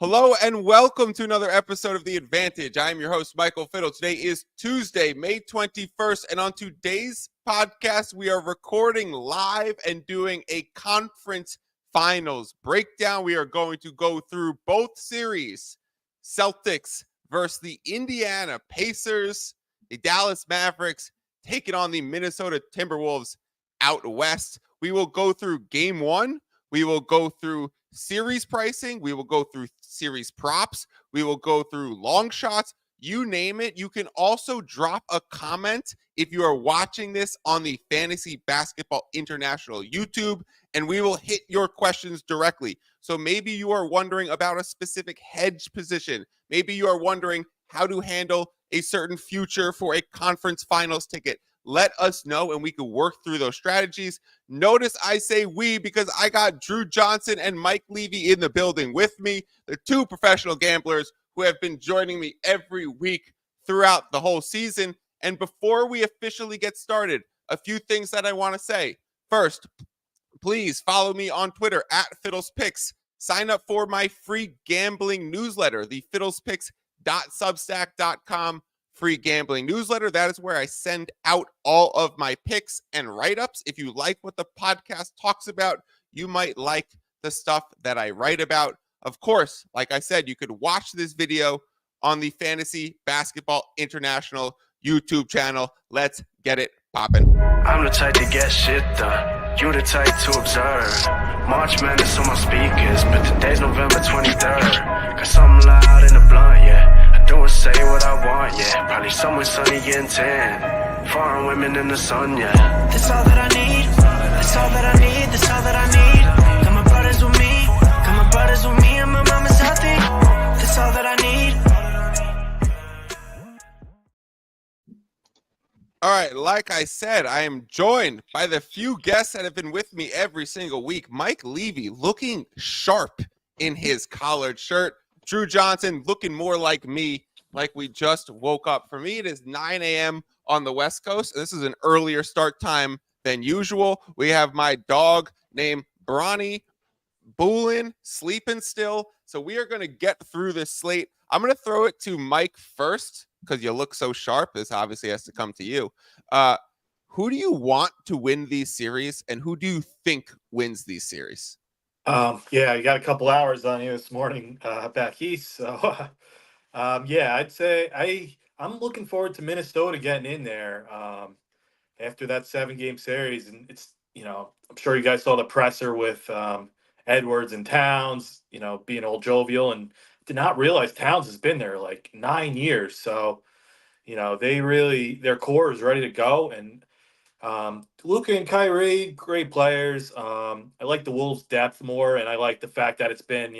Hello and welcome to another episode of The Advantage. I am your host, Michael Fiddle. Today is Tuesday, May 21st, and on today's podcast, we are recording live and doing a conference finals breakdown. We are going to go through both series, Celtics versus the Indiana Pacers, the Dallas Mavericks taking on the Minnesota Timberwolves out west. We will go through game one. We will go through series pricing. We will go through series props. We will go through long shots. You name it. You can also drop a comment if you are watching this on the Fantasy Basketball International YouTube, and we will hit your questions directly. So maybe you are wondering about a specific hedge position. Maybe you are wondering how to handle a certain future for a conference finals ticket. Let us know and we can work through those strategies. Notice I say we because I got Drew Johnson and Mike Levy in the building with me, the two professional gamblers who have been joining me every week throughout the whole season. And before we officially get started, a few things that I want to say. First, please follow me on Twitter at FiddlesPicks. Sign up for my free gambling newsletter, the fiddlespicks.substack.com free gambling newsletter. That is where I send out all of my picks and write-ups. If you like what the podcast talks about, you might like the stuff that I write about. Of course, like I said, you could watch this video on the Fantasy Basketball International YouTube channel. Let's get it popping. I'm the type to get shit done. You the type to observe. March Madness on my speakers, but today's November 23rd. Got something loud in the blunt, yeah. Don't say what I want, yeah. Probably somewhere sunny and tan. Foreign women in the sun, yeah. That's all that I need. That's all that I need. That's all that I need. Got my brothers with me. Got my brothers with me, and my mama's healthy. That's all that I need. All right, like I said, I am joined by the few guests that have been with me every single week. Mike Levy looking sharp in his collared shirt. Drew Johnson looking more like me, like we just woke up. For me, it is 9 a.m. on the West Coast. This is an earlier start time than usual. We have my dog named Bronny Boolin sleeping still. So we are going to get through this slate. I'm going to throw it to Mike first because you look so sharp. This obviously has to come to you. Who do you want to win these series, and who do you think wins these series? Yeah, you got a couple hours on you this morning back east. So, yeah, I'd say I'm looking forward to Minnesota getting in there after that 7-game series. And it's, I'm sure you guys saw the presser with Edwards and Towns, being all jovial, and did not realize Towns has been there like 9 years. So, their core is ready to go. And Luka and Kyrie, great players. I like the Wolves' depth more, and I like the fact that it's been,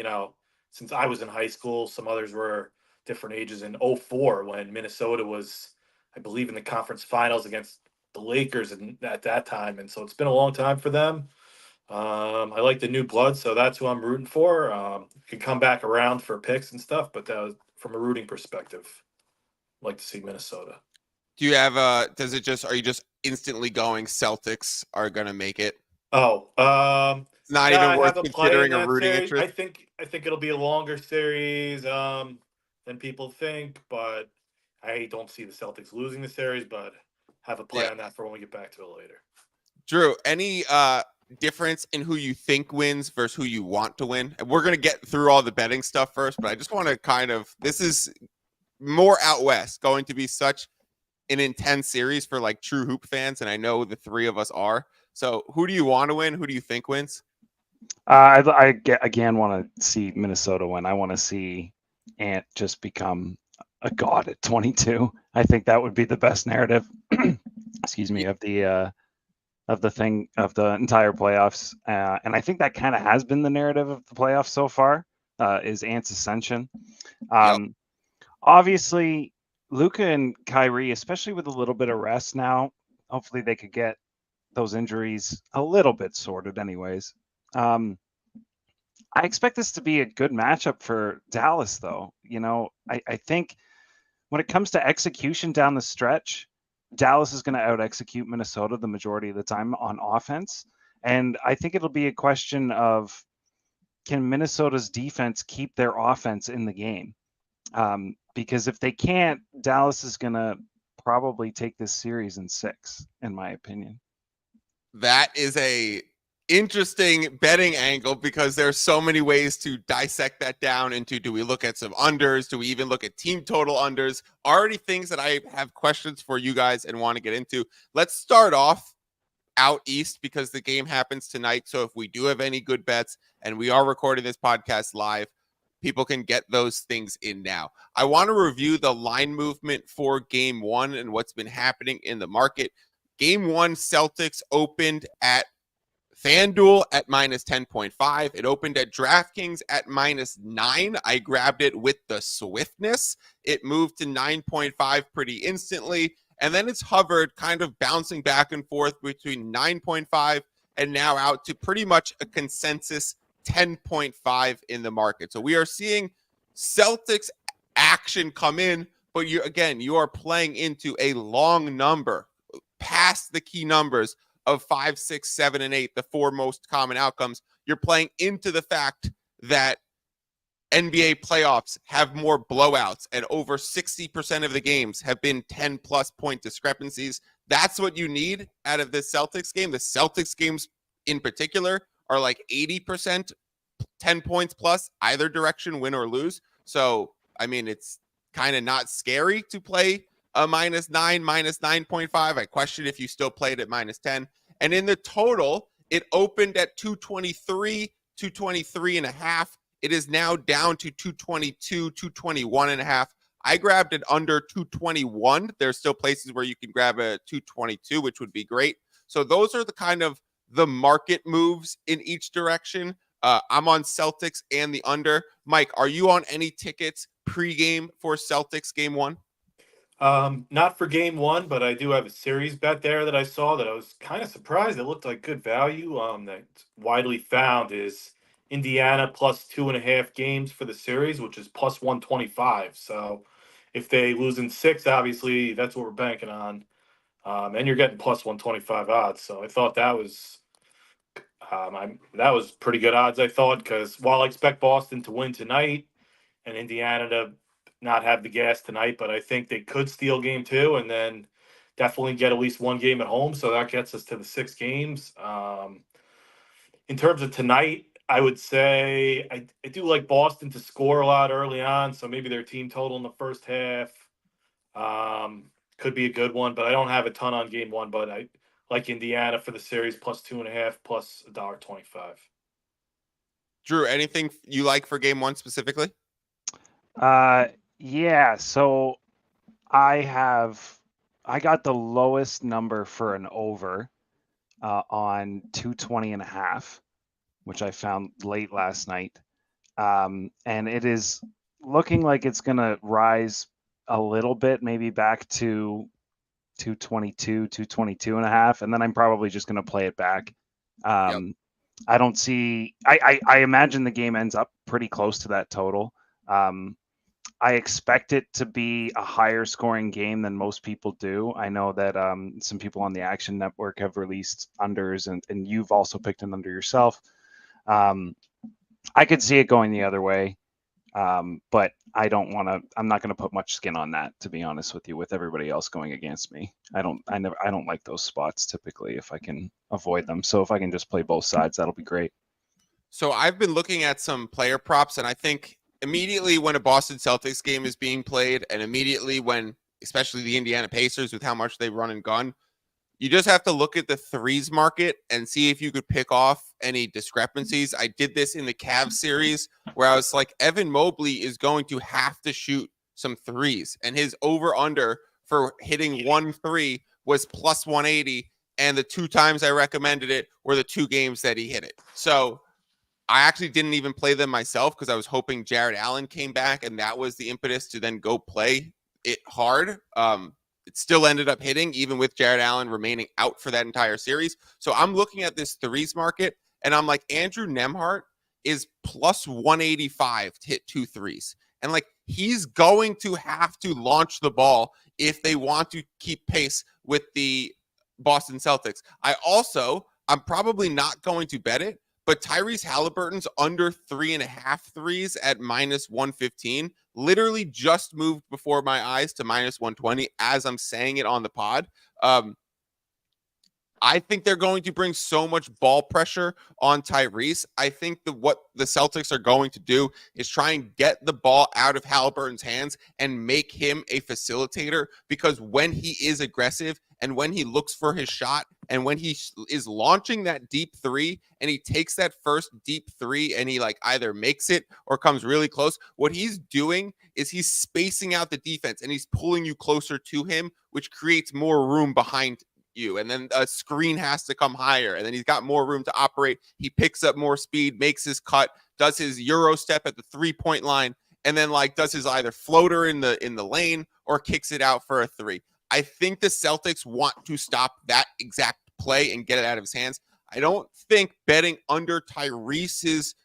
since I was in high school. Some others were different ages in 04 when Minnesota was, I believe, in the conference finals against the Lakers at that time. And so it's been a long time for them. I like the new blood, so that's who I'm rooting for. Could come back around for picks and stuff, but that was, from a rooting perspective, I'd like to see Minnesota. Do you have are you just instantly going Celtics are going to make it? It's not even worth considering a rooting series. interest. I think it'll be a longer series than people think, but I don't see the Celtics losing the series, but have a play on that for when we get back to it later. Drew, any difference in who you think wins versus who you want to win? And we're going to get through all the betting stuff first, but I just want to this is more out west, going to be such an intense series for like true hoop fans, and I know the three of us are. So who do you want to win? Who do you think wins? I again want to see Minnesota win. I want to see Ant just become a god at 22. I think that would be the best narrative. Excuse me, of the entire playoffs, and I think that kind of has been the narrative of the playoffs so far. Is Ant's ascension. Obviously, Luka and Kyrie, especially with a little bit of rest now, hopefully they could get those injuries a little bit sorted anyways. I expect this to be a good matchup for Dallas, though. I think when it comes to execution down the stretch, Dallas is going to out-execute Minnesota the majority of the time on offense. And I think it'll be a question of can Minnesota's defense keep their offense in the game? Because if they can't, Dallas is going to probably take this series in 6, in my opinion. That is a interesting betting angle because there's so many ways to dissect that down into, do we look at some unders? Do we even look at team total unders? Already things that I have questions for you guys and want to get into. Let's start off out east because the game happens tonight. So if we do have any good bets, and we are recording this podcast live, people can get those things in now. I want to review the line movement for game 1 and what's been happening in the market. Game 1, Celtics opened at FanDuel at minus 10.5. It opened at DraftKings at minus 9. I grabbed it with the swiftness. It moved to 9.5 pretty instantly. And then it's hovered, kind of bouncing back and forth between 9.5 and now out to pretty much a consensus 10.5 in the market. So we are seeing Celtics action come in, but you are playing into a long number past the key numbers of 5, 6, 7, and 8, the 4 most common outcomes. You're playing into the fact that NBA playoffs have more blowouts, and over 60% of the games have been 10-plus point discrepancies. That's what you need out of this Celtics game. The Celtics games in particular are like 80%, 10 points plus, either direction, win or lose. So, I mean, it's kind of not scary to play a minus 9, minus 9.5. I question if you still played at minus 10. And in the total, it opened at 223, 223 and a half. It is now down to 222, 221 and a half. I grabbed it under 221. There's still places where you can grab a 222, which would be great. So those are the kind of the market moves in each direction. I'm on Celtics and the under. Mike, are you on any tickets pregame for Celtics game 1? Not for game 1, but I do have a series bet there that I saw that I was kind of surprised. It looked like good value. That's widely found is Indiana plus 2.5 games for the series, which is plus 125. So if they lose in 6, obviously that's what we're banking on. And you're getting plus 125 odds. So I thought that was that was pretty good odds, I thought, because while I expect Boston to win tonight and Indiana to not have the gas tonight, but I think they could steal game 2 and then definitely get at least one game at home. So that gets us to the 6 games. In terms of tonight, I would say I do like Boston to score a lot early on. So maybe their team total in the first half could be a good one, but I don't have a ton on game 1, but I like Indiana for the series plus 2.5 plus $1.25. Drew, anything you like for game 1 specifically? Yeah, so I got the lowest number for an over on 220 and a half, which I found late last night. And it is looking like it's going to rise a little bit, maybe back to 222 and a half. And then I'm probably just going to play it back. Yep. I don't see, I imagine the game ends up pretty close to that total. I expect it to be a higher scoring game than most people do. I know that some people on the Action Network have released unders, and you've also picked an under yourself. I could see it going the other way, but I don't want to. I'm not going to put much skin on that, to be honest with you. With everybody else going against me, I don't like those spots typically if I can avoid them. So if I can just play both sides, that'll be great. So I've been looking at some player props, and I think immediately when a Boston Celtics game is being played, and immediately when, especially the Indiana Pacers with how much they run and gun, you just have to look at the threes market and see if you could pick off any discrepancies. I did this in the Cavs series where I was like, Evan Mobley is going to have to shoot some threes, and his over-under for hitting 1 3 was plus 180, and the 2 times I recommended it were the 2 games that he hit it. So I actually didn't even play them myself because I was hoping Jared Allen came back, and that was the impetus to then go play it hard. It still ended up hitting, even with Jared Allen remaining out for that entire series. So I'm looking at this threes market, and I'm like, Andrew Nembhard is plus 185 to hit 2 threes. And like, he's going to have to launch the ball if they want to keep pace with the Boston Celtics. I'm probably not going to bet it, but Tyrese Halliburton's under 3.5 threes at minus 115 literally just moved before my eyes to minus 120 as I'm saying it on the pod. I think they're going to bring so much ball pressure on Tyrese. I think that what the Celtics are going to do is try and get the ball out of Halliburton's hands and make him a facilitator, because when he is aggressive and when he looks for his shot and when he is launching that deep three and he takes that first deep three and he like either makes it or comes really close, what he's doing is he's spacing out the defense and he's pulling you closer to him, which creates more room behind you, and then a screen has to come higher, and then he's got more room to operate. He picks up more speed, makes his cut, does his Euro step at the 3-point line, and then like does his either floater in the lane or kicks it out for a three. I think the Celtics want to stop that exact play and get it out of his hands. I don't think betting under Tyrese's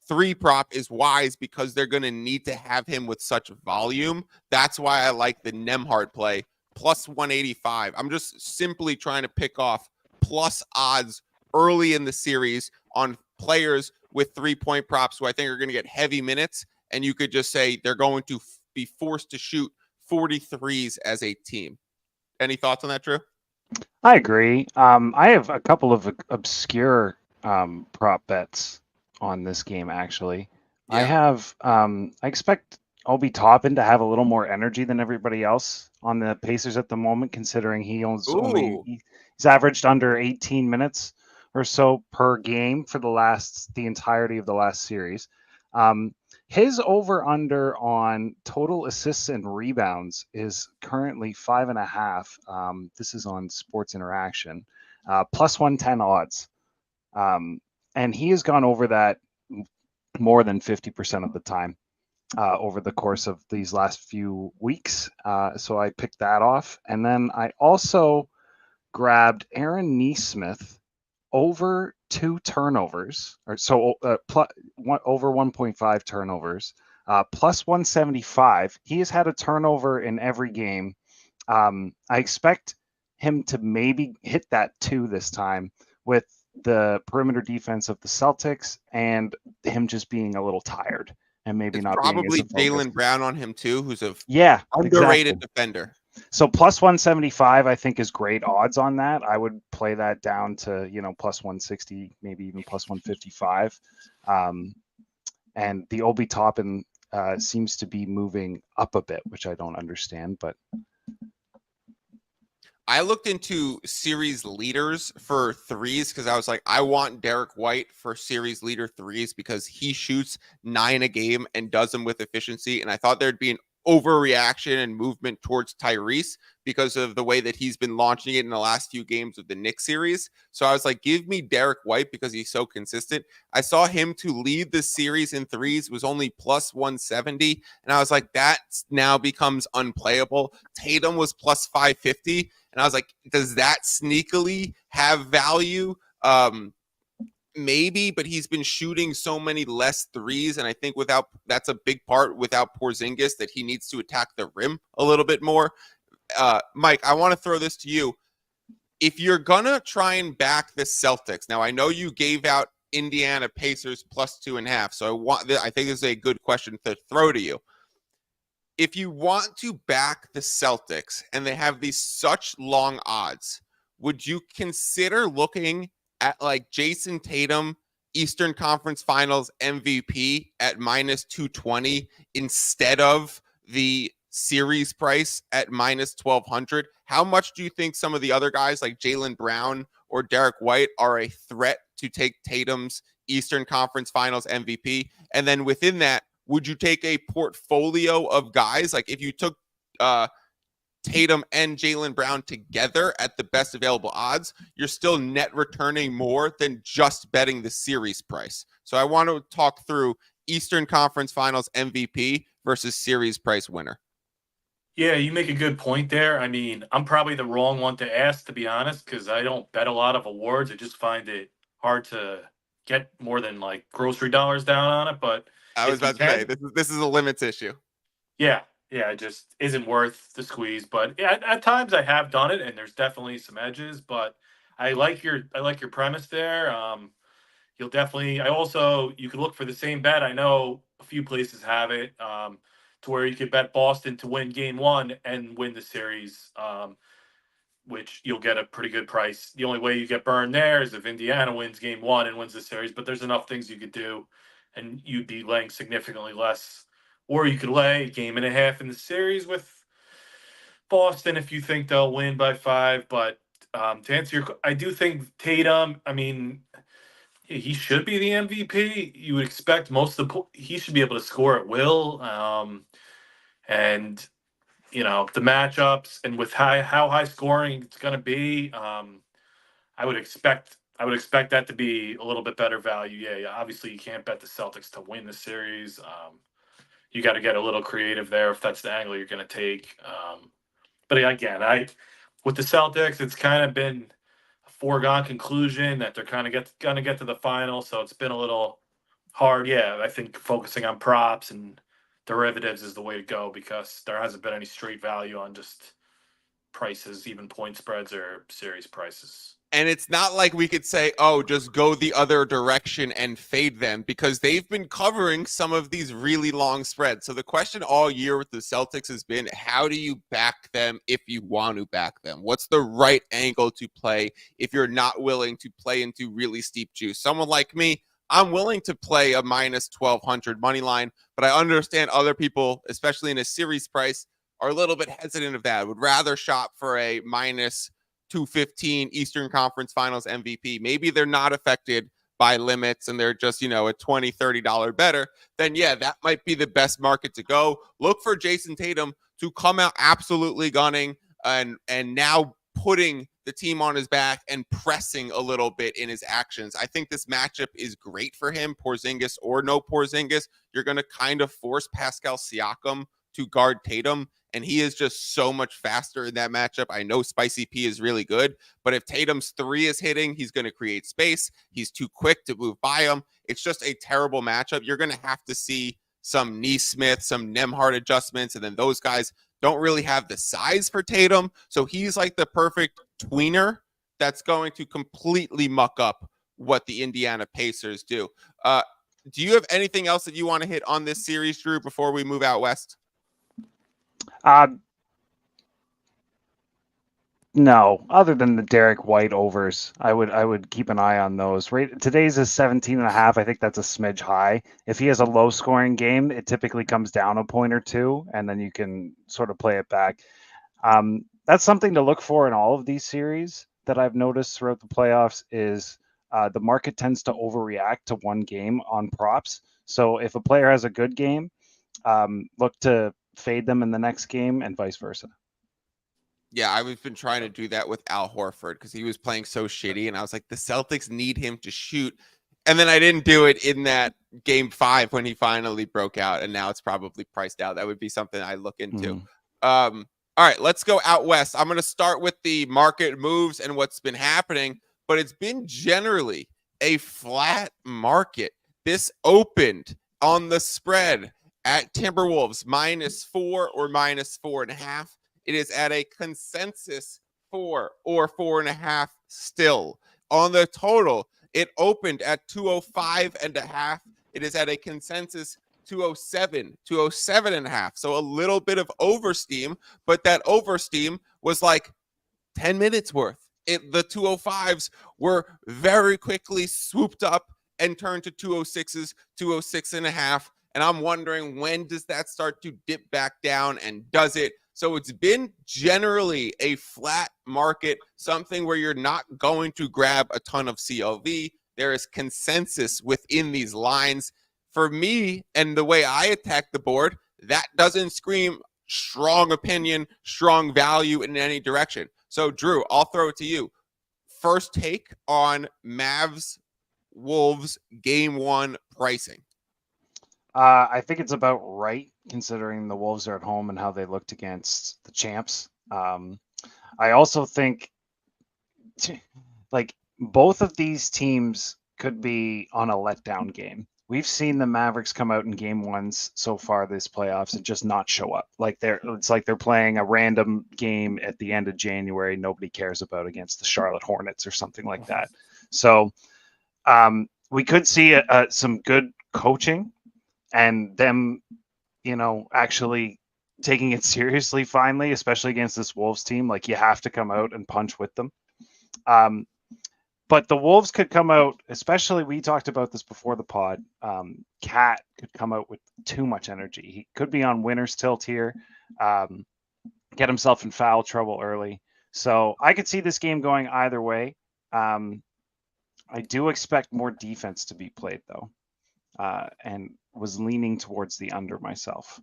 three prop is wise because they're going to need to have him with such volume. That's why I like the Nembhard play plus 185. I'm just simply trying to pick off plus odds early in the series on players with 3-point props who I think are going to get heavy minutes. And you could just say they're going to be forced to shoot 43s as a team. Any thoughts on that, Drew? I agree. I have a couple of obscure prop bets on this game, actually. Yeah. I expect Obi Toppin to have a little more energy than everybody else on the Pacers at the moment, considering he's averaged under 18 minutes or so per game for the entirety of the last series. His over-under on total assists and rebounds is currently 5.5. This is on Sports Interaction, plus 110 odds. And he has gone over that more than 50% of the time over the course of these last few weeks. So I picked that off. And then I also grabbed Aaron Nesmith over 2 turnovers, or so over 1.5 turnovers, plus 175. He has had a turnover in every game. I expect him to maybe hit that 2 this time with the perimeter defense of the Celtics and him just being a little tired and maybe it's not probably being Jaylen Brown on him too, who's a exactly. underrated defender. So plus 175, I think, is great odds on that. I would play that down to, plus 160, maybe even plus 155. And the Obi Toppin seems to be moving up a bit, which I don't understand, but I looked into series leaders for threes because I was like, I want Derek White for series leader threes because he shoots 9 a game and does them with efficiency. And I thought there'd be an overreaction and movement towards Tyrese because of the way that he's been launching it in the last few games of the Knicks series. So I was like, give me Derek White because he's so consistent. I saw him to lead the series in threes was only plus 170. And I was like, that now becomes unplayable. Tatum was plus 550. And I was like, does that sneakily have value? Maybe, but he's been shooting so many less threes, and I think that's a big part without Porzingis that he needs to attack the rim a little bit more. Mike, I want to throw this to you. If you're gonna try and back the Celtics, now I know you gave out Indiana Pacers plus 2.5, so I think this is a good question to throw to you. If you want to back the Celtics and they have these such long odds, would you consider looking at like Jason Tatum, Eastern Conference Finals MVP at minus 220 instead of the series price at minus 1,200? How much do you think some of the other guys like Jaylen Brown or Derek White are a threat to take Tatum's Eastern Conference Finals MVP? And then within that, would you take a portfolio of guys? Like if you took Tatum and Jaylen Brown together at the best available odds, you're still net returning more than just betting the series price. So I want to talk through Eastern Conference Finals MVP versus series price winner. Yeah, you make a good point there. I mean, I'm probably the wrong one to ask, to be honest, because I don't bet a lot of awards. I just find it hard to get more than like grocery dollars down on it. But I was about to say, this is a limits issue. Yeah, it just isn't worth the squeeze. But yeah, at times I have done it, and there's definitely some edges. But I like your premise there. you'll definitely. You could look for the same bet. I know a few places have it, to where you could bet Boston to win Game 1 and win the series, which you'll get a pretty good price. The only way you get burned there is if Indiana wins Game 1 and wins the series. But there's enough things you could do, and you'd be laying significantly less. Or you could lay 1.5 games in the series with Boston if you think they'll win by 5. But to answer I do think Tatum. I mean, he should be the MVP. You would expect most of he should be able to score at will. And the matchups and with how high scoring it's going to be, I would expect that to be a little bit better value. Yeah, obviously you can't bet the Celtics to win the series. You got to get a little creative there if that's the angle you're going to take. But again, with the Celtics, it's kind of been a foregone conclusion that they're kind of going to get to the final. So it's been a little hard. Yeah, I think focusing on props and derivatives is the way to go because there hasn't been any straight value on just prices, even point spreads or series prices. And it's not like we could say, oh, just go the other direction and fade them because they've been covering some of these really long spreads. So the question all year with the Celtics has been, how do you back them if you want to back them? What's the right angle to play if you're not willing to play into really steep juice? Someone like me, I'm willing to play a minus 1,200 money line, but I understand other people, especially in a series price, are a little bit hesitant of that. Would rather shop for a minus 215 Eastern Conference Finals MVP. Maybe they're not affected by limits and they're just, a $20, $30 better. Then yeah, that might be the best market to go. Look for Jason Tatum to come out absolutely gunning and now putting the team on his back and pressing a little bit in his actions. I think this matchup is great for him, Porzingis or no Porzingis. You're going to kind of force Pascal Siakam to guard Tatum, and he is just so much faster in that matchup. I know Spicy P is really good, but if Tatum's 3 is hitting, he's going to create space. He's too quick to move by him. It's just a terrible matchup. You're going to have to see some Neesmith, some Nembhard adjustments, and then those guys don't really have the size for Tatum. So he's like the perfect tweener that's going to completely muck up what the Indiana Pacers do. Do you have anything else that you want to hit on this series, Drew, before we move out west? No, other than the Derek White overs, I would keep an eye on those. Right, today's is 17.5. I think that's a smidge high. If he has a low scoring game, it typically comes down a point or two, and then you can sort of play it back. That's something to look for in all of these series that I've noticed throughout the playoffs is the market tends to overreact to one game on props. So if a player has a good game, look to fade them in the next game and vice versa. Yeah, I've been trying to do that with Al Horford because he was playing so shitty, and I was like, the Celtics need him to shoot. And then I didn't do it in that game 5 when he finally broke out, and now it's probably priced out. That would be something I look into. All right, let's go out west. I'm going to start with the market moves and what's been happening, but it's been generally a flat market. This opened on the spread at Timberwolves -4 or -4.5. It is at a consensus 4 or 4.5 still. On the total, it opened at 205.5. It is at a consensus 207, 207.5. So a little bit of oversteam, but that oversteam was like 10 minutes worth. The 205s were very quickly swooped up and turned to 206s, 206.5. And I'm wondering, when does that start to dip back down, and does it? So it's been generally a flat market, something where you're not going to grab a ton of CLV. There is consensus within these lines. For me, and the way I attack the board, that doesn't scream strong opinion, strong value in any direction. So Drew, I'll throw it to you. First take on Mavs Wolves game 1 pricing. I think it's about right considering the Wolves are at home and how they looked against the champs. I also think like both of these teams could be on a letdown game. We've seen the Mavericks come out in game 1s so far this playoffs and just not show up. It's like they're playing a random game at the end of January nobody cares about against the Charlotte Hornets or something like that. So we could see some good coaching and them, actually taking it seriously finally, especially against this Wolves team. Like, you have to come out and punch with them. But the Wolves could come out, especially, we talked about this before the pod. Cat could come out with too much energy. He could be on winner's tilt here, get himself in foul trouble early. So I could see this game going either way. I do expect more defense to be played, though, and was leaning towards the under myself.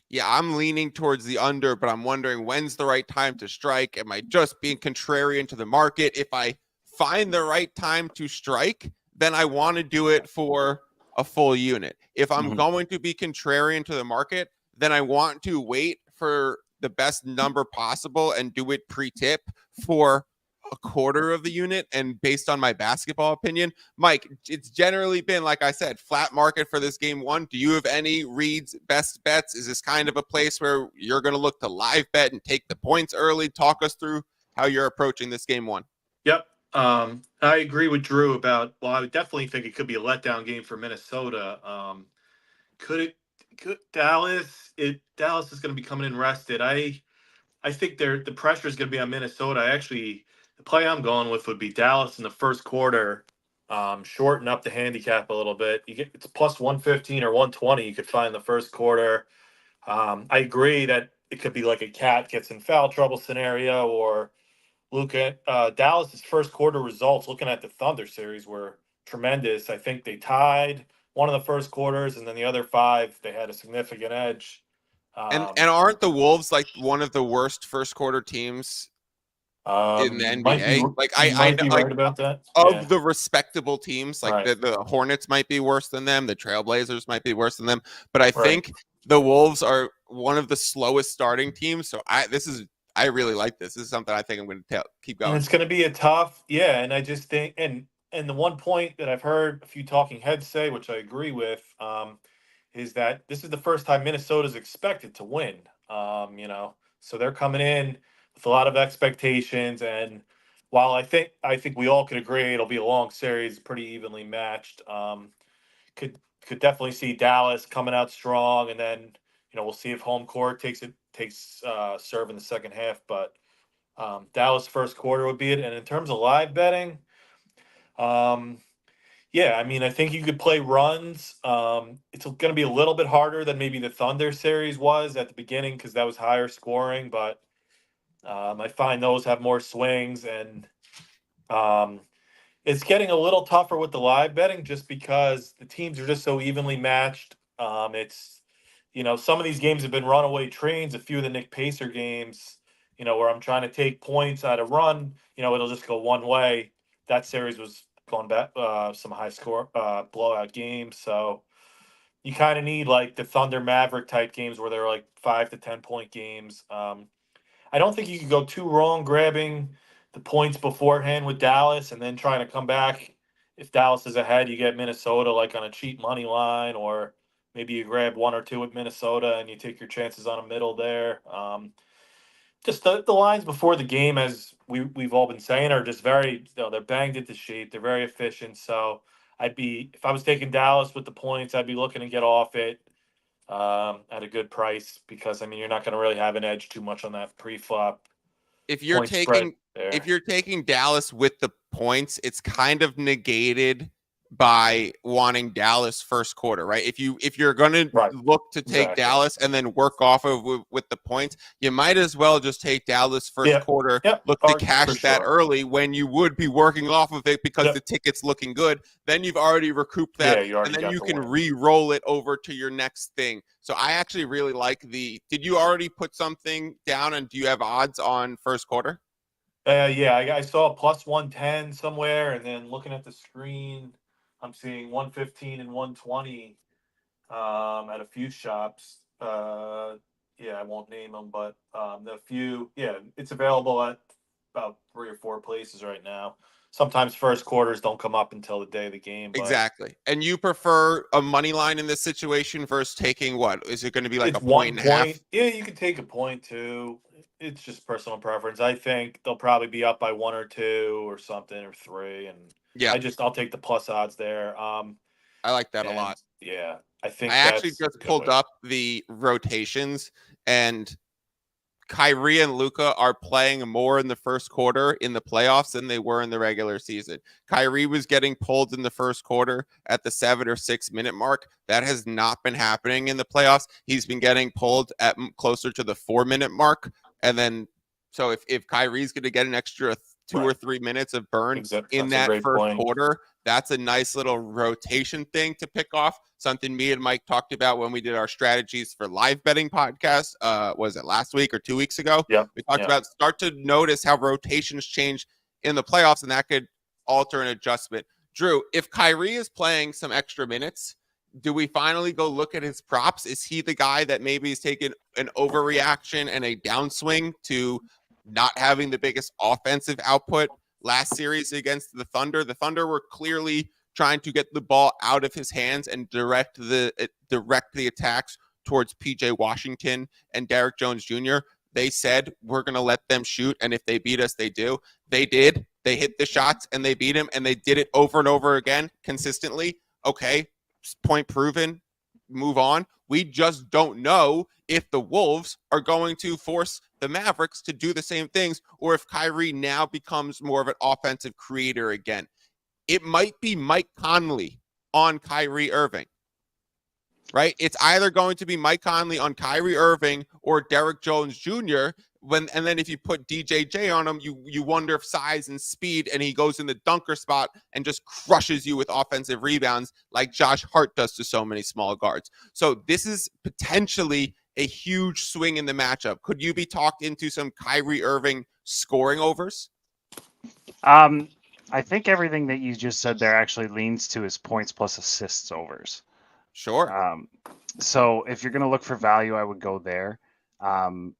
Yeah, I'm leaning towards the under, but I'm wondering when's the right time to strike. Am I just being contrarian to the market? If I find the right time to strike, then I want to do it for a full unit. If I'm going to be contrarian to the market, then I want to wait for the best number possible and do it pre-tip for a quarter of the unit. And based on my basketball opinion, Mike, it's generally been, like I said, flat market for this game one. Do you have any reads, best bets? Is this kind of a place where you're going to look to live bet and take the points early? Talk us through how you're approaching this game one. Yep. I agree with Drew about, I would definitely think it could be a letdown game for Minnesota. Could Dallas is going to be coming in rested. I think the pressure is going to be on Minnesota. The play I'm going with would be Dallas in the first quarter. Shorten up the handicap a little bit. It's plus 115 or 120. You could find the first quarter. I agree that it could be like a Cat gets in foul trouble scenario, or Dallas's first quarter results, looking at the Thunder series, were tremendous. I think they tied one of the first quarters, and then the other 5, they had a significant edge. And aren't the Wolves like one of the worst first quarter teams in the NBA? I know, right about that. Of the respectable teams, like Right. the Hornets might be worse than them, the Trailblazers might be worse than them, but I think the Wolves are one of the slowest starting teams. So I really like this. This is something I think I'm going to keep going. And it's going to be a tough, and I just think, and the one point that I've heard a few talking heads say, which I agree with, is that this is the first time Minnesota's expected to win. So they're coming in with a lot of expectations, and while I think we all could agree it'll be a long series, pretty evenly matched. Could definitely see Dallas coming out strong, and then we'll see if home court takes serve in the second half, but. Dallas first quarter would be it. And in terms of live betting, I think you could play runs. It's going to be a little bit harder than maybe the Thunder series was at the beginning because that was higher scoring, but I find those have more swings, and it's getting a little tougher with the live betting just because the teams are just so evenly matched. It's some of these games have been runaway trains. A few of the Nick Pacer games, where I'm trying to take points out of run, it'll just go one way. That series was going back, some high score, blowout games. So you kind of need like the Thunder Maverick type games where they're like 5 to 10 point games. I don't think you can go too wrong grabbing the points beforehand with Dallas and then trying to come back. If Dallas is ahead, you get Minnesota like on a cheap money line, or maybe you grab 1 or 2 with Minnesota and you take your chances on a middle there. Just the lines before the game, as we've all been saying, are just very, they're banged into shape. They're very efficient. So if I was taking Dallas with the points, I'd be looking to get off it at a good price, because you're not going to really have an edge too much on that pre-flop. If you're taking Dallas with the points, it's kind of negated by wanting Dallas first quarter, right? If you're going to look to take Dallas and then work off of with the points, you might as well just take Dallas first quarter, look to cash that early when you would be working off of it because the ticket's looking good. Then you've already recouped that, and then you can re-roll it over to your next thing. So I actually really like did you already put something down, and do you have odds on first quarter? I saw plus 110 somewhere, and then looking at the screen, I'm seeing 115 and 120 at a few shops. I won't name them, but it's available at about 3 or 4 places right now. Sometimes first quarters don't come up until the day of the game. But exactly. And you prefer a money line in this situation versus taking what? Is it going to be like a point and a half? Yeah, you can take a point too. It's just personal preference. I think they'll probably be up by 1 or 2 or something or 3, and Yeah, I'll take the plus odds there. I like that a And lot. yeah, I I think actually that's just a good pulled way. up the rotations, and Kyrie and Luka are playing more in the first quarter in the playoffs than they were in the regular season. Kyrie was getting pulled in the first quarter at the 7 or 6 minute mark. That has not been happening in the playoffs. He's been getting pulled at closer to the 4 minute mark. And then, so if Kyrie's going to get an extra 2 or 3 minutes of burn Exactly. in That's a that great first point. quarter, that's a nice little rotation thing to pick off. Something me and Mike talked about when we did our strategies for live betting podcast. Was it last week or 2 weeks ago? Yep. We talked Yeah. about start to notice how rotations change in the playoffs, and that could alter an adjustment. Drew, if Kyrie is playing some extra minutes, do we finally go look at his props? Is he the guy that maybe is taking an overreaction and a downswing to not having the biggest offensive output last series against the Thunder? The Thunder were clearly trying to get the ball out of his hands and direct the attacks towards PJ Washington and Derrick Jones Jr. They said, we're going to let them shoot, and if they beat us, they do. They did. They hit the shots, and they beat him, and they did it over and over again consistently. Okay, point proven. Move on. We just don't know if the Wolves are going to force the Mavericks to do the same things, or if Kyrie now becomes more of an offensive creator again. It might be Mike Conley on Kyrie Irving, right? It's either going to be Mike Conley on Kyrie Irving or Derrick Jones Jr. And then if you put DJJ on him, you wonder if size and speed, and he goes in the dunker spot and just crushes you with offensive rebounds like Josh Hart does to so many small guards. So this is potentially a huge swing in the matchup. Could you be talked into some Kyrie Irving scoring overs? I think everything that you just said there actually leans to his points plus assists overs. Sure. So if you're going to look for value, I would go there. One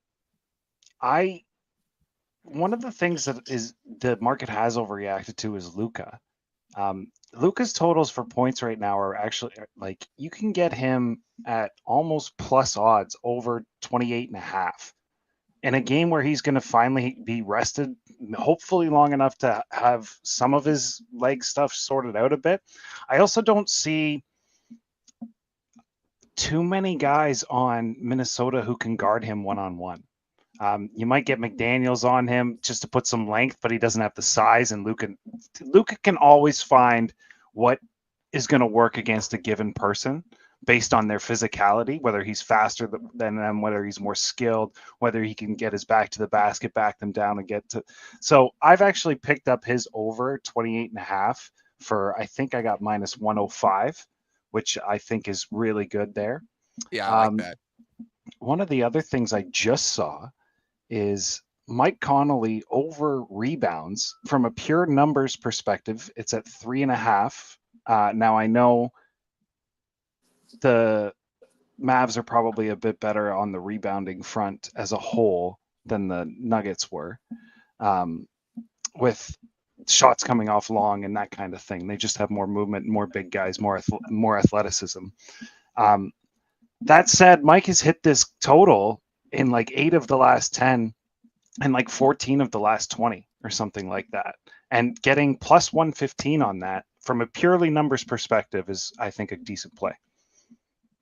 of the things that is the market has overreacted to is Luka. Luka's totals for points right now are actually like you can get him at almost plus odds over 28.5 in a game where he's going to finally be rested, hopefully long enough to have some of his leg stuff sorted out a bit. I also don't see too many guys on Minnesota who can guard him one-on-one. You might get McDaniels on him just to put some length, but he doesn't have the size, and Luka can always find what is going to work against a given person based on their physicality, whether he's faster than them, whether he's more skilled, whether he can get his back to the basket, back them down, and get to. So I've actually picked up his over 28.5 for, I think I got minus 105, which I think is really good there. Yeah, I like that. One of the other things I just saw is Mike Conley over rebounds from a pure numbers perspective. It's at 3.5. Now I know the Mavs are probably a bit better on the rebounding front as a whole than the Nuggets were, with shots coming off long and that kind of thing. They just have more movement, more big guys, more athleticism. That said, Mike has hit this total in like 8 of the last 10 and like 14 of the last 20 or something like that. And getting plus 115 on that from a purely numbers perspective is, I think, a decent play.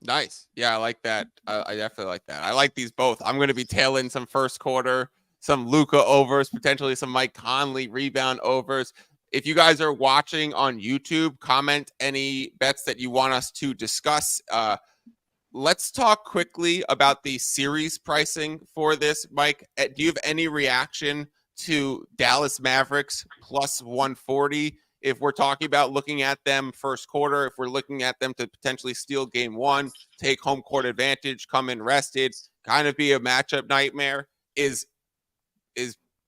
Nice. Yeah, I like that. I definitely like that. I like these both. I'm going to be tailing some first quarter, some Luka overs, potentially some Mike Conley rebound overs. If you guys are watching on YouTube, comment any bets that you want us to discuss. Let's talk quickly about the series pricing for this, Mike. Do you have any reaction to Dallas Mavericks plus 140? If we're talking about looking at them first quarter, if we're looking at them to potentially steal game one, take home court advantage, come in rested, kind of be a matchup nightmare, is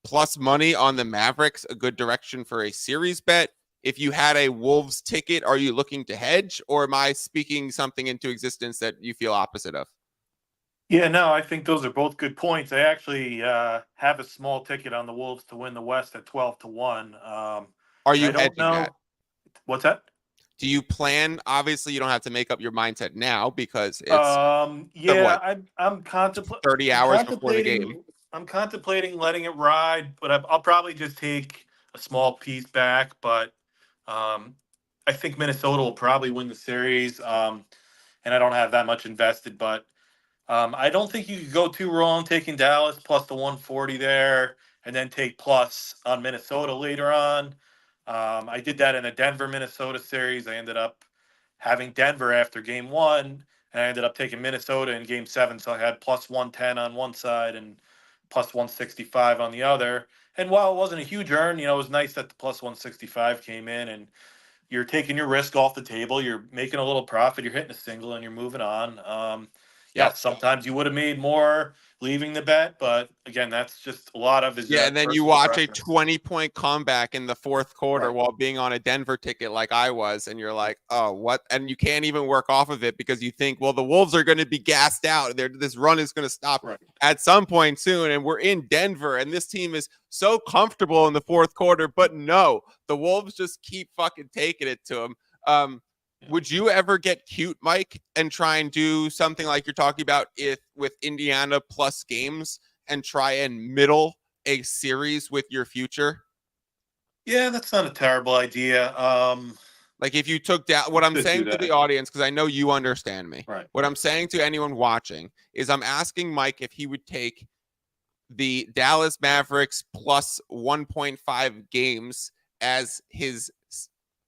plus money on the Mavericks a good direction for a series bet? If you had a Wolves ticket, are you looking to hedge, or am I speaking something into existence that you feel opposite of? Yeah, no, I think those are both good points. I actually have a small ticket on the Wolves to win the West at 12-1. Are you I don't hedging know. that? What's that? Do you plan? Obviously, you don't have to make up your mindset now because it's Yeah, I'm 30 hours before the game. I'm contemplating letting it ride, but I'll probably just take a small piece back. But um, I think Minnesota will probably win the series, and I don't have that much invested. But I don't think you could go too wrong taking Dallas plus the 140 there, and then take plus on Minnesota later on. I did that in a Denver Minnesota series. I ended up having Denver after game one, and I ended up taking Minnesota in game seven. So I had plus 110 on one side and plus 165 on the other. And while it wasn't a huge earn, it was nice that the plus 165 came in, and you're taking your risk off the table. You're making a little profit. You're hitting a single and you're moving on. Yeah, Yep. sometimes you would have made more leaving the bet, but again, that's just a lot of is Yeah, and then you personal watch a preference. 20-point comeback in the fourth quarter Right. while being on a Denver ticket like I was, and you're like, oh, what? And you can't even work off of it because you think, well, the Wolves are going to be gassed out. This run is going to stop Right. at some point soon. And we're in Denver, and this team is so comfortable in the fourth quarter. But no, the Wolves just keep fucking taking it to them. Would you ever get cute, Mike, and try and do something like you're talking about with Indiana plus games and try and middle a series with your future? Yeah, that's not a terrible idea. Like if you took down what I'm Could do saying to the that. audience, because I know you understand me. Right. What I'm saying to anyone watching is I'm asking Mike if he would take the Dallas Mavericks plus 1.5 games as his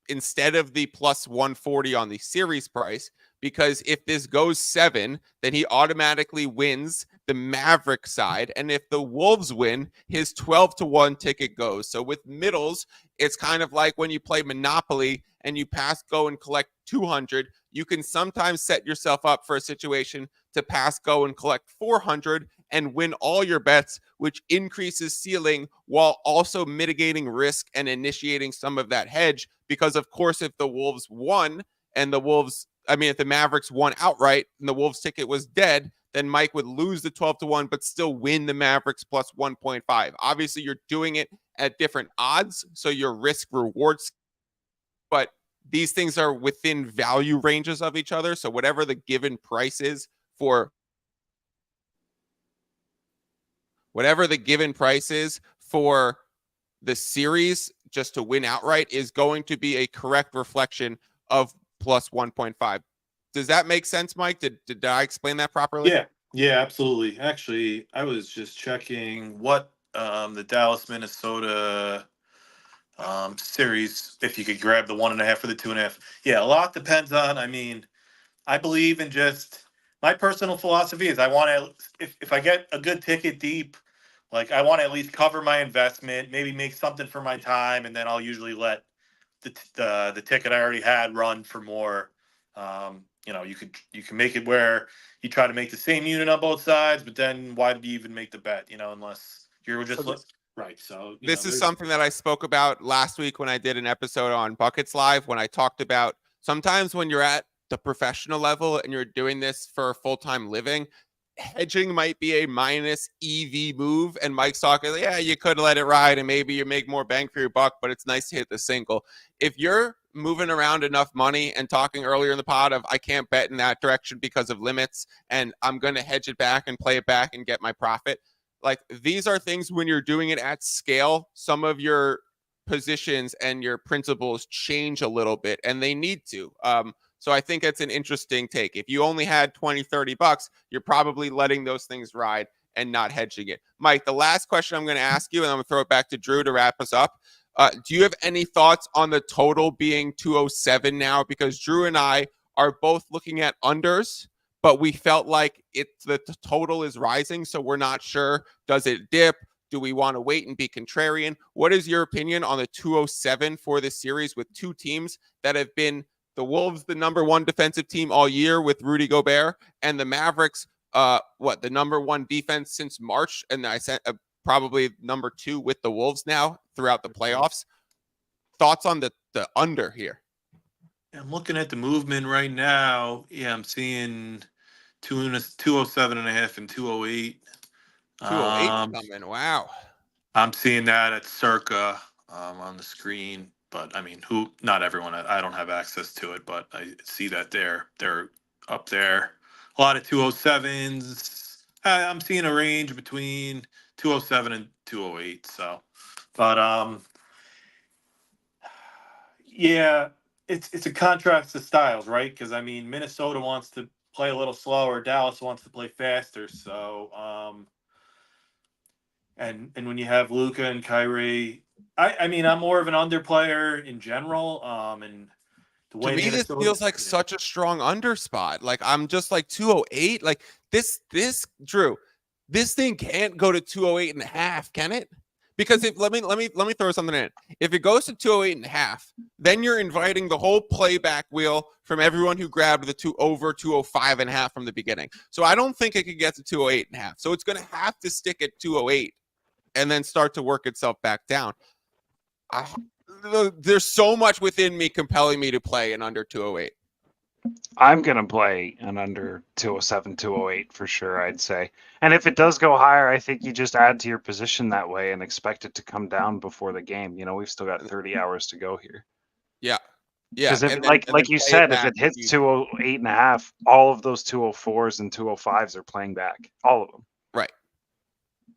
instead of the plus 140 on the series price, because if this goes 7, then he automatically wins the Maverick side, and if the Wolves win, his 12-1 ticket goes. So with middles, it's kind of like when you play Monopoly and you pass go and collect 200, you can sometimes set yourself up for a situation to pass go and collect 400 and win all your bets, which increases ceiling while also mitigating risk and initiating some of that hedge. Because, of course, if the Wolves won and if the Mavericks won outright and the Wolves ticket was dead, then Mike would lose the 12-1, but still win the Mavericks plus 1.5. Obviously, you're doing it at different odds, so your risk rewards, but these things are within value ranges of each other. So whatever the given price is for the series just to win outright is going to be a correct reflection of plus 1.5. Does that make sense, Mike? Did I explain that properly? Yeah, absolutely. Actually, I was just checking what the Dallas Minnesota series, if you could grab the 1.5 or the 2.5. Yeah, a lot depends on. I mean, I believe in just my personal philosophy is I want to if I get a good ticket deep, like I want to at least cover my investment, maybe make something for my time, and then I'll usually let the ticket I already had run for more. You can make it where you try to make the same unit on both sides, but then why did you even make the bet? Unless you're So just right. So this is there's something that I spoke about last week when I did an episode on Buckets Live, when I talked about sometimes when you're at the professional level and you're doing this for full-time living, hedging might be a minus EV move. And Mike's talking, yeah, you could let it ride and maybe you make more bang for your buck, but it's nice to hit the single. If you're moving around enough money and talking earlier in the pod of I can't bet in that direction because of limits and I'm going to hedge it back and play it back and get my profit. Like these are things when you're doing it at scale, some of your positions and your principles change a little bit and they need to. So I think it's an interesting take. If you only had 20, 30 bucks, you're probably letting those things ride and not hedging it. Mike, the last question I'm going to ask you, and I'm going to throw it back to Drew to wrap us up. Do you have any thoughts on the total being 207 now? Because Drew and I are both looking at unders, but we felt like the total is rising, so we're not sure. Does it dip? Do we want to wait and be contrarian? What is your opinion on the 207 for this series with two teams that have been the Wolves, the number one defensive team all year with Rudy Gobert, and the Mavericks, the number one defense since March, and I said probably number 2 with the Wolves now throughout the playoffs. Thoughts on the under here? I'm looking at the movement right now. Yeah, I'm seeing 207.5 and 208. 208 coming. Wow. I'm seeing that at circa on the screen, but I mean, not everyone. I don't have access to it, but I see that they're up there. A lot of 207s. I'm seeing a range between 207 and 208. So, but yeah, it's a contrast to styles, right? Because I mean, Minnesota wants to play a little slower, Dallas wants to play faster. So, and when you have Luca and Kyrie, I mean, I'm more of an under player in general. And the To way me, this Minnesota, feels like such a strong under spot. Like I'm just like 208. Like this, Drew, this thing can't go to 208 and a half, can it? Because if let me throw something in. If it goes to 208 and a half, then you're inviting the whole playback wheel from everyone who grabbed the over 205 and a half from the beginning. So I don't think it could get to 208 and a half. So it's going to have to stick at 208 and then start to work itself back down. There's so much within me compelling me to play an under 208. I'm going to play an under 207, 208 for sure, I'd say. And if it does go higher, I think you just add to your position that way and expect it to come down before the game. You know, we've still got 30 hours to go here. Yeah. Yeah. Because like you said, if it hits 208 and a half, all of those 204s and 205s are playing back. All of them. Right.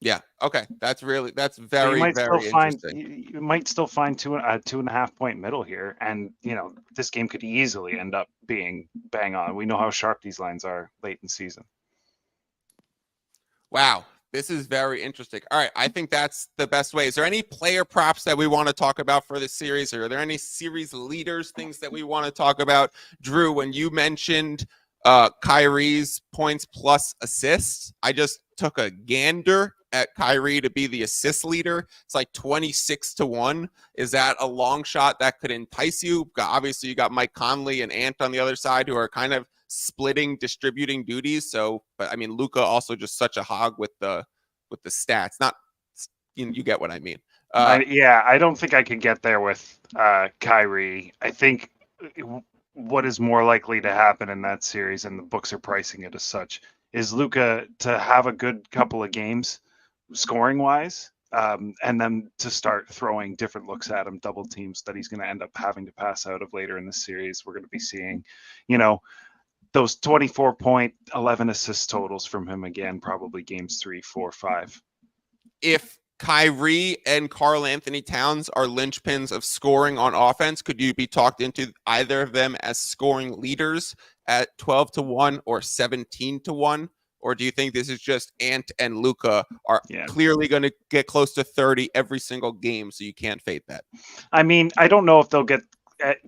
Yeah. Okay. That's very, So interesting. you might still find a 2.5 point middle here, and you know this game could easily end up being bang on. We know how sharp these lines are late in season. Wow. This is very interesting. All right. I think that's the best way. Is there any player props that we want to talk about for this series? Or are there any series leaders, things that we want to talk about? Drew, when you mentioned Kyrie's points plus assists, I just took a gander at Kyrie to be the assist leader. It's like 26-1. Is that a long shot that could entice you? Obviously, you got Mike Conley and Ant on the other side who are kind of distributing duties. So, but I mean, Luca also just such a hog with the stats. Not, you get what I mean. I don't think I could get there with Kyrie. I think what is more likely to happen in that series, and the books are pricing it as such, is Luca to have a good couple of games scoring wise, and then to start throwing different looks at him, double teams that he's going to end up having to pass out of later in the series. We're going to be seeing, those 24 point, 11 assist totals from him again, probably games 3, 4, 5. If Kyrie and Karl Anthony Towns are linchpins of scoring on offense, could you be talked into either of them as scoring leaders at 12-1 or 17-1? Or do you think this is just Ant and Luca are clearly going to get close to 30 every single game, so you can't fade that? I mean, I don't know if they'll get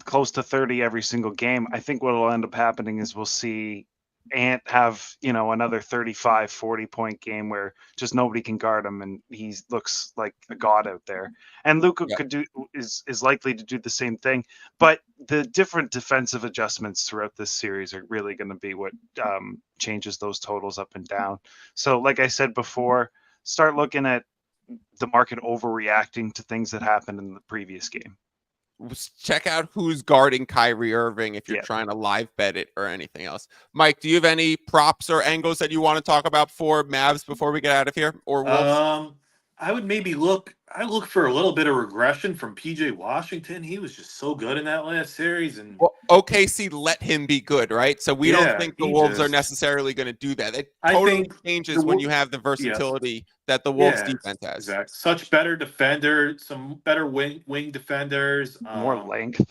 close to 30 every single game. I think what will end up happening is we'll see Ant have, another 35, 40 point game where just nobody can guard him and he looks like a god out there. And Luka is likely to do the same thing. But the different defensive adjustments throughout this series are really going to be what changes those totals up and down. So like I said before, start looking at the market overreacting to things that happened in the previous game. Check out who's guarding Kyrie Irving if you're trying to live bet it or anything else. Mike, do you have any props or angles that you want to talk about for Mavs before we get out of here, or Wolves? I would maybe look for a little bit of regression from PJ Washington. He was just so good in that last series, and OKC let him be good, right? So we don't think the Wolves are necessarily going to do that. It totally changes when you have the versatility that the Wolves defense has. Exactly. Such better defender, some better wing defenders. More length.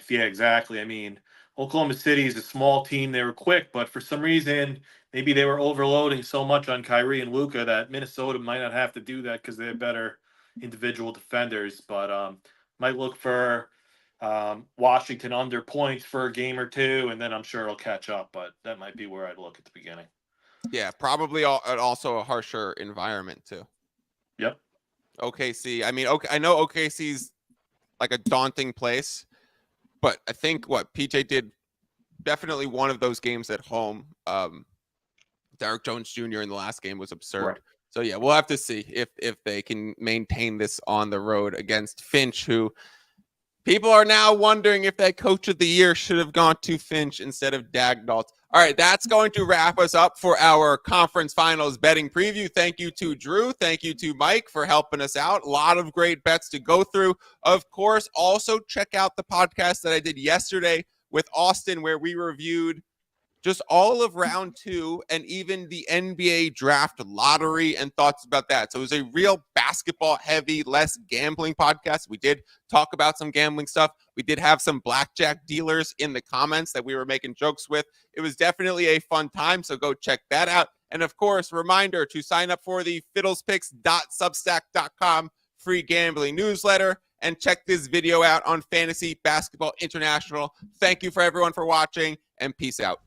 Yeah, exactly. I mean, Oklahoma City is a small team. They were quick, but for some reason, maybe they were overloading so much on Kyrie and Luca that Minnesota might not have to do that because they have better individual defenders. But might look for Washington under points for a game or two, and then I'm sure it'll catch up. But that might be where I'd look at the beginning. Yeah, probably also a harsher environment too. Yep. OKC. I mean, I know OKC's like a daunting place, but I think what PJ did definitely one of those games at home. Derek Jones Jr. in the last game was absurd. Right. So yeah, we'll have to see if they can maintain this on the road against Finch, who people are now wondering if that coach of the year should have gone to Finch instead of Dagnall. All right, that's going to wrap us up for our conference finals betting preview. Thank you to Drew. Thank you to Mike for helping us out. A lot of great bets to go through. Of course, also check out the podcast that I did yesterday with Austin, where we reviewed just all of round 2 and even the NBA draft lottery and thoughts about that. So it was a real basketball heavy, less gambling podcast. We did talk about some gambling stuff. We did have some blackjack dealers in the comments that we were making jokes with. It was definitely a fun time, so go check that out. And of course, reminder to sign up for the fiddlespicks.substack.com free gambling newsletter and check this video out on Fantasy Basketball International. Thank you for everyone for watching, and peace out.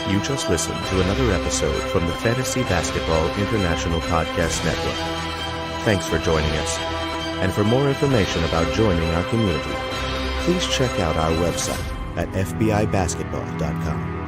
You just listened to another episode from the Fantasy Basketball International Podcast Network. Thanks for joining us. And for more information about joining our community, please check out our website at fbibasketball.com.